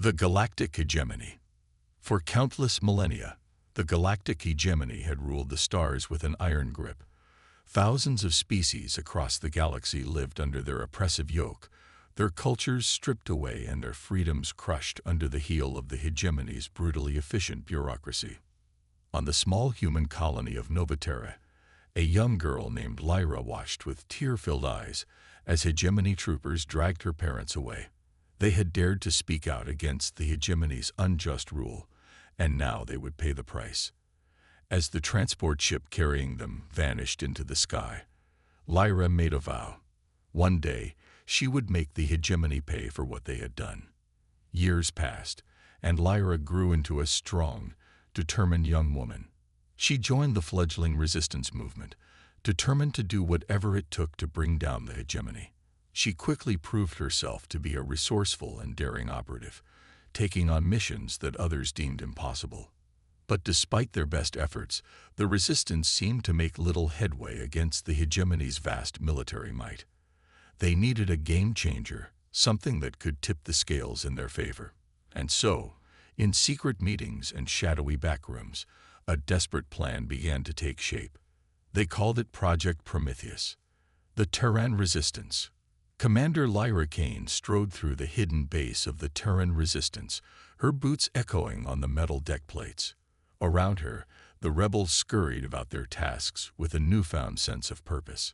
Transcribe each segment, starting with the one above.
The galactic hegemony. For countless millennia, the galactic hegemony had ruled the stars with an iron grip. Thousands of species across the galaxy lived under their oppressive yoke, their cultures stripped away and their freedoms crushed under the heel of the hegemony's brutally efficient bureaucracy. On the small human colony of Novaterra, a young girl named Lyra watched with tear-filled eyes as hegemony troopers dragged her parents away. They had dared to speak out against the hegemony's unjust rule, and now they would pay the price. As the transport ship carrying them vanished into the sky, Lyra made a vow. One day, she would make the hegemony pay for what they had done. Years passed, and Lyra grew into a strong, determined young woman. She joined the fledgling resistance movement, determined to do whatever it took to bring down the hegemony. She quickly proved herself to be a resourceful and daring operative, taking on missions that others deemed impossible. But despite their best efforts, the resistance seemed to make little headway against the hegemony's vast military might. They needed a game-changer, something that could tip the scales in their favor. And so, in secret meetings and shadowy backrooms, a desperate plan began to take shape. They called it Project Prometheus, the Terran Resistance. Commander Lyra Kane strode through the hidden base of the Terran Resistance, her boots echoing on the metal deck plates. Around her, the rebels scurried about their tasks with a newfound sense of purpose.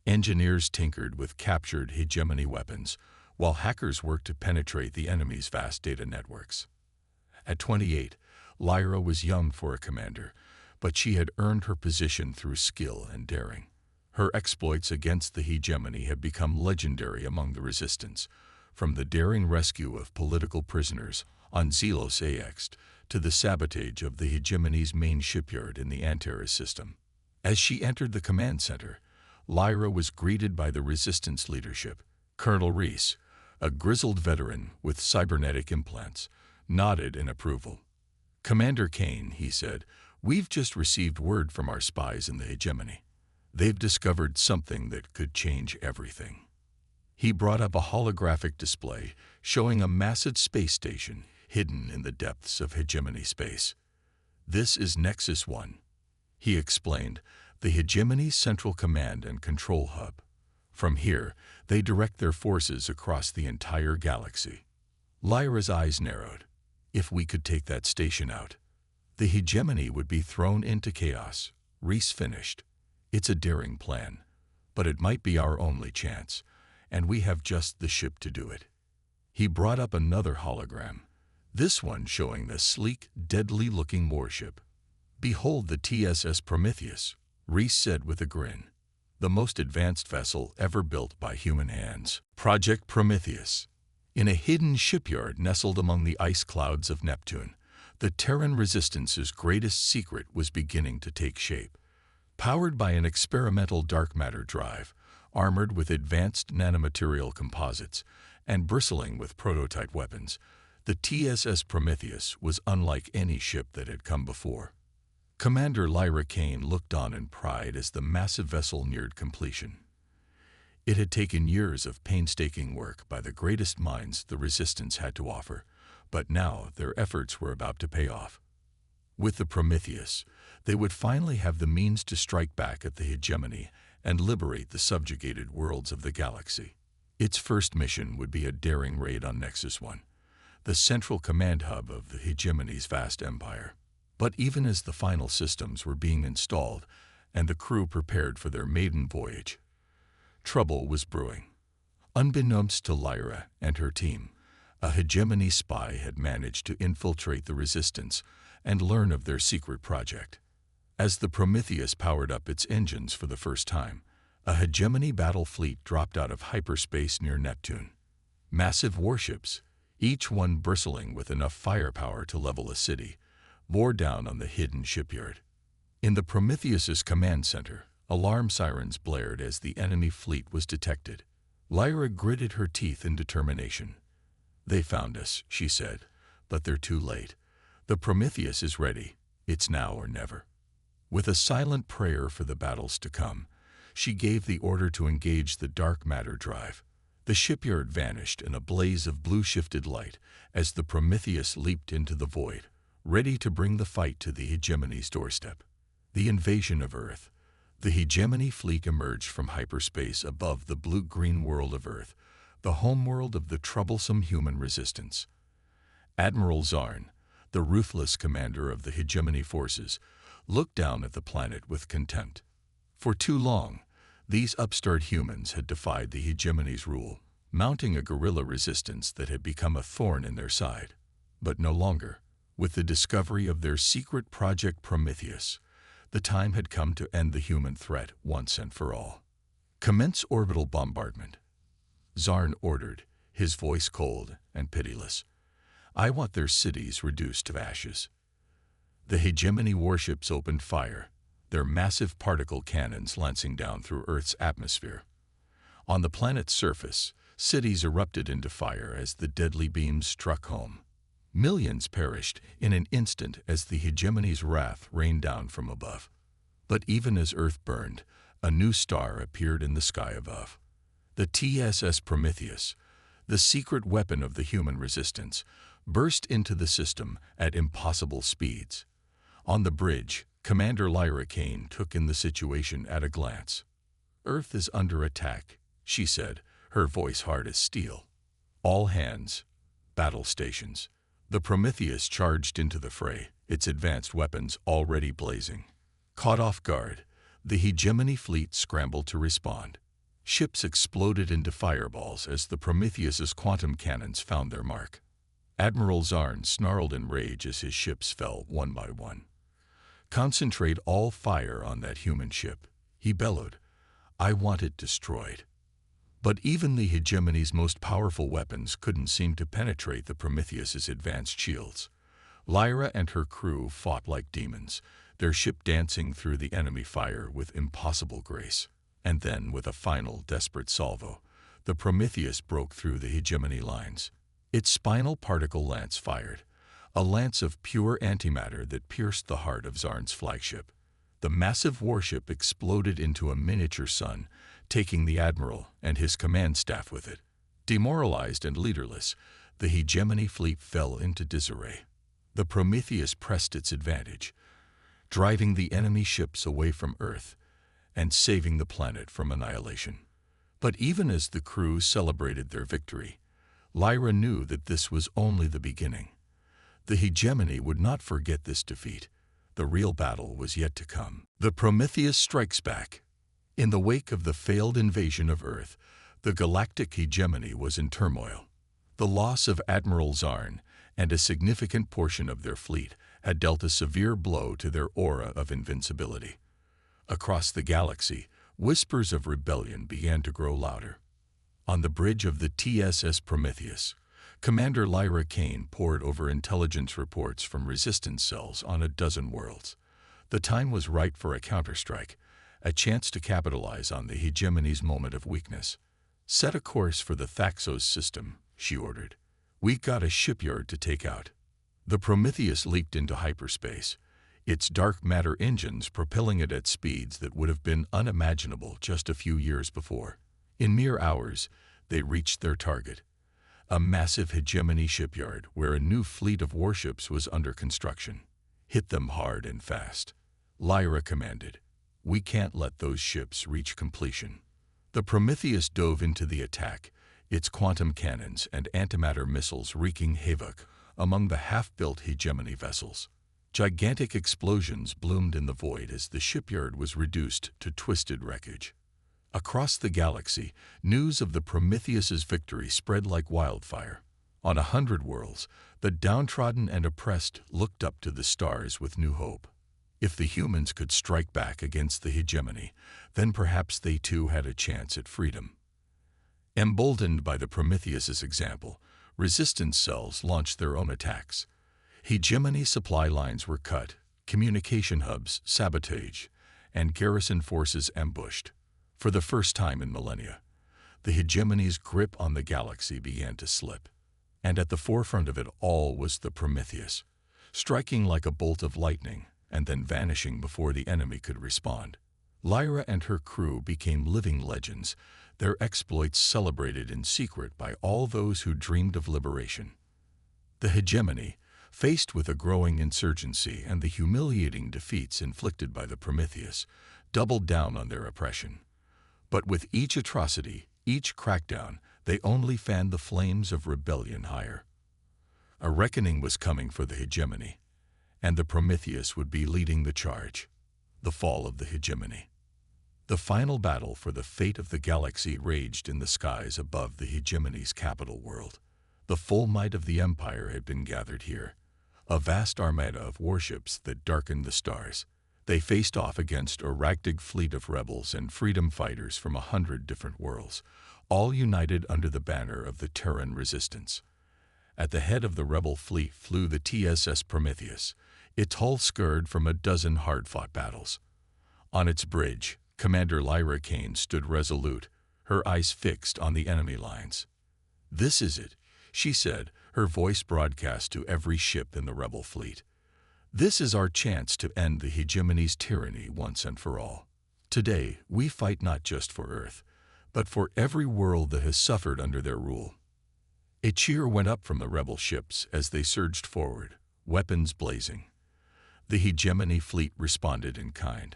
Engineers tinkered with captured hegemony weapons, while hackers worked to penetrate the enemy's vast data networks. At 28, Lyra was young for a commander, but she had earned her position through skill and daring. Her exploits against the hegemony had become legendary among the resistance, from the daring rescue of political prisoners on Zelos AX to the sabotage of the hegemony's main shipyard in the Antares system. As she entered the command center, Lyra was greeted by the resistance leadership. Colonel Reese, a grizzled veteran with cybernetic implants, nodded in approval. "Commander Kane," he said, "we've just received word from our spies in the hegemony. They've discovered something that could change everything." He brought up a holographic display showing a massive space station hidden in the depths of hegemony space. "This is Nexus 1, he explained, the hegemony's central command and control hub. From here, they direct their forces across the entire galaxy." Lyra's eyes narrowed. "If we could take that station out, the hegemony would be thrown into chaos," Reese finished. "It's a daring plan, but it might be our only chance, and we have just the ship to do it." He brought up another hologram, this one showing the sleek, deadly-looking warship. "Behold the TSS Prometheus," Reese said with a grin. "The most advanced vessel ever built by human hands." Project Prometheus. In a hidden shipyard nestled among the ice clouds of Neptune, the Terran Resistance's greatest secret was beginning to take shape. Powered by an experimental dark matter drive, armored with advanced nanomaterial composites, and bristling with prototype weapons, the TSS Prometheus was unlike any ship that had come before. Commander Lyra Kane looked on in pride as the massive vessel neared completion. It had taken years of painstaking work by the greatest minds the Resistance had to offer, but now their efforts were about to pay off. With the Prometheus, they would finally have the means to strike back at the hegemony and liberate the subjugated worlds of the galaxy. Its first mission would be a daring raid on Nexus 1, the central command hub of the hegemony's vast empire. But even as the final systems were being installed and the crew prepared for their maiden voyage, trouble was brewing. Unbeknownst to Lyra and her team, a hegemony spy had managed to infiltrate the Resistance and learn of their secret project. As the Prometheus powered up its engines for the first time, a hegemony battle fleet dropped out of hyperspace near Neptune. Massive warships, each one bristling with enough firepower to level a city, bore down on the hidden shipyard. In the Prometheus's command center, alarm sirens blared as the enemy fleet was detected. Lyra gritted her teeth in determination. "They found us," she said, "but they're too late. The Prometheus is ready. It's now or never." With a silent prayer for the battles to come, she gave the order to engage the dark matter drive. The shipyard vanished in a blaze of blue-shifted light as the Prometheus leaped into the void, ready to bring the fight to the hegemony's doorstep. The invasion of Earth. The hegemony fleet emerged from hyperspace above the blue-green world of Earth, the homeworld of the troublesome human resistance. Admiral Zarn, the ruthless commander of the hegemony forces, looked down at the planet with contempt. For too long, these upstart humans had defied the hegemony's rule, mounting a guerrilla resistance that had become a thorn in their side. But no longer. With the discovery of their secret Project Prometheus, the time had come to end the human threat once and for all. Commence orbital bombardment, Zarn ordered, his voice cold and pitiless. I want their cities reduced to ashes. The hegemony warships opened fire, their massive particle cannons lancing down through Earth's atmosphere. On the planet's surface, cities erupted into fire as the deadly beams struck home. Millions perished in an instant as the hegemony's wrath rained down from above. But even as Earth burned, a new star appeared in the sky above. The TSS Prometheus, the secret weapon of the human resistance, burst into the system at impossible speeds. On the bridge, Commander Lyra Kane took in the situation at a glance. Earth is under attack, she said, her voice hard as steel. All hands, battle stations. The Prometheus charged into the fray, its advanced weapons already blazing. Caught off guard, the hegemony fleet scrambled to respond. Ships exploded into fireballs as the Prometheus's quantum cannons found their mark. Admiral Zarn snarled in rage as his ships fell one by one. Concentrate all fire on that human ship, he bellowed. I want it destroyed. But even the hegemony's most powerful weapons couldn't seem to penetrate the Prometheus's advanced shields. Lyra and her crew fought like demons, their ship dancing through the enemy fire with impossible grace. And then, with a final desperate salvo, the Prometheus broke through the hegemony lines. Its spinal particle lance fired, a lance of pure antimatter that pierced the heart of Zarn's flagship. The massive warship exploded into a miniature sun, taking the admiral and his command staff with it. Demoralized and leaderless, the hegemony fleet fell into disarray. The Prometheus pressed its advantage, driving the enemy ships away from Earth and saving the planet from annihilation. But even as the crew celebrated their victory, Lyra knew that this was only the beginning. The hegemony would not forget this defeat. The real battle was yet to come. The Prometheus strikes back. In the wake of the failed invasion of Earth, the galactic hegemony was in turmoil. The loss of Admiral Zarn and a significant portion of their fleet had dealt a severe blow to their aura of invincibility. Across the galaxy, whispers of rebellion began to grow louder. On the bridge of the TSS Prometheus, Commander Lyra Kane pored over intelligence reports from resistance cells on a dozen worlds. The time was right for a counterstrike, a chance to capitalize on the hegemony's moment of weakness. Set a course for the Thaxos system, she ordered. We got a shipyard to take out. The Prometheus leaped into hyperspace, its dark matter engines propelling it at speeds that would have been unimaginable just a few years before. In mere hours, they reached their target, a massive hegemony shipyard where a new fleet of warships was under construction. Hit them hard and fast, Lyra commanded. We can't let those ships reach completion. The Prometheus dove into the attack, its quantum cannons and antimatter missiles wreaking havoc among the half-built hegemony vessels. Gigantic explosions bloomed in the void as the shipyard was reduced to twisted wreckage. Across the galaxy, news of the Prometheus's victory spread like wildfire. On 100 worlds, the downtrodden and oppressed looked up to the stars with new hope. If the humans could strike back against the hegemony, then perhaps they too had a chance at freedom. Emboldened by the Prometheus's example, resistance cells launched their own attacks. Hegemony supply lines were cut, communication hubs sabotaged, and garrison forces ambushed. For the first time in millennia, the hegemony's grip on the galaxy began to slip. And at the forefront of it all was the Prometheus, striking like a bolt of lightning and then vanishing before the enemy could respond. Lyra and her crew became living legends, their exploits celebrated in secret by all those who dreamed of liberation. The hegemony, faced with a growing insurgency and the humiliating defeats inflicted by the Prometheus, doubled down on their oppression. But with each atrocity, each crackdown, they only fanned the flames of rebellion higher. A reckoning was coming for the hegemony, and the Prometheus would be leading the charge. The fall of the hegemony. The final battle for the fate of the galaxy raged in the skies above the hegemony's capital world. The full might of the Empire had been gathered here, a vast armada of warships that darkened the stars. They faced off against a ragtag fleet of rebels and freedom fighters from 100 different worlds, all united under the banner of the Terran resistance. At the head of the rebel fleet flew the TSS Prometheus, its hull scarred from a dozen hard-fought battles. On its bridge, Commander Lyra Kane stood resolute, her eyes fixed on the enemy lines. "This is it," she said, her voice broadcast to every ship in the rebel fleet. "This is our chance to end the hegemony's tyranny once and for all. Today, we fight not just for Earth, but for every world that has suffered under their rule." A cheer went up from the rebel ships as they surged forward, weapons blazing. The hegemony fleet responded in kind,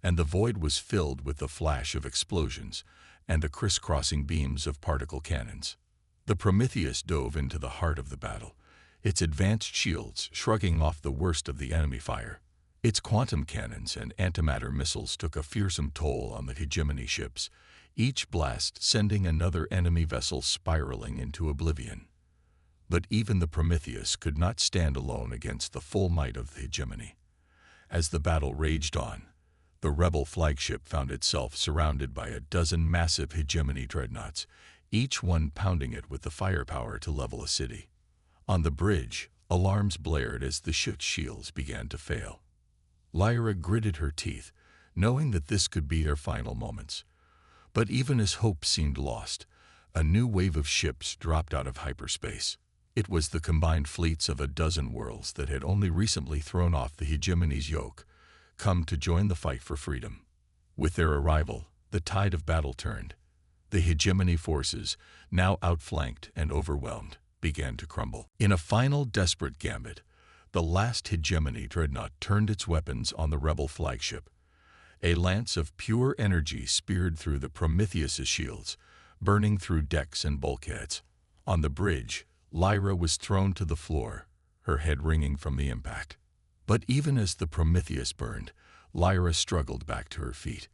and the void was filled with the flash of explosions and the crisscrossing beams of particle cannons. The Prometheus dove into the heart of the battle, its advanced shields shrugging off the worst of the enemy fire. Its quantum cannons and antimatter missiles took a fearsome toll on the hegemony ships, each blast sending another enemy vessel spiraling into oblivion. But even the Prometheus could not stand alone against the full might of the hegemony. As the battle raged on, the rebel flagship found itself surrounded by a dozen massive hegemony dreadnoughts, each one pounding it with the firepower to level a city. On the bridge, alarms blared as the ship's shields began to fail. Lyra gritted her teeth, knowing that this could be their final moments. But even as hope seemed lost, a new wave of ships dropped out of hyperspace. It was the combined fleets of a dozen worlds that had only recently thrown off the hegemony's yoke, come to join the fight for freedom. With their arrival, the tide of battle turned. The hegemony forces, now outflanked and overwhelmed, began to crumble. In a final desperate gambit, the last hegemony dreadnought turned its weapons on the rebel flagship. A lance of pure energy speared through the Prometheus's shields, burning through decks and bulkheads. On the bridge, Lyra was thrown to the floor, her head ringing from the impact. But even as the Prometheus burned, Lyra struggled back to her feet.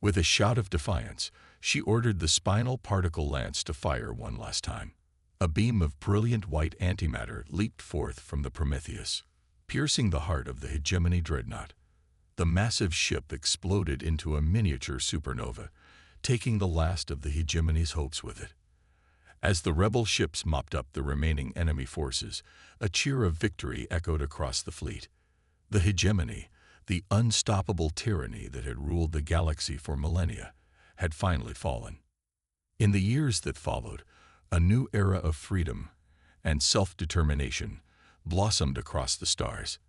With a shout of defiance, she ordered the spinal particle lance to fire one last time. A beam of brilliant white antimatter leaped forth from the Prometheus, piercing the heart of the hegemony dreadnought. The massive ship exploded into a miniature supernova, taking the last of the hegemony's hopes with it. As the rebel ships mopped up the remaining enemy forces, a cheer of victory echoed across the fleet. The hegemony, the unstoppable tyranny that had ruled the galaxy for millennia, had finally fallen. In the years that followed, a new era of freedom and self-determination blossomed across the stars.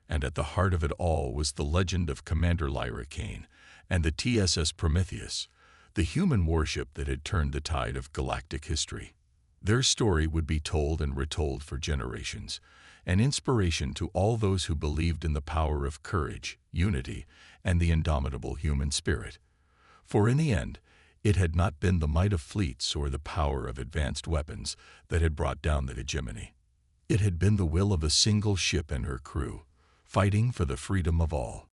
And at the heart of it all was the legend of Commander Lyra Kane and the TSS Prometheus, the human warship that had turned the tide of galactic history. Their story would be told and retold for generations, an inspiration to all those who believed in the power of courage, unity, and the indomitable human spirit. For in the end, it had not been the might of fleets or the power of advanced weapons that had brought down the hegemony. It had been the will of a single ship and her crew, fighting for the freedom of all.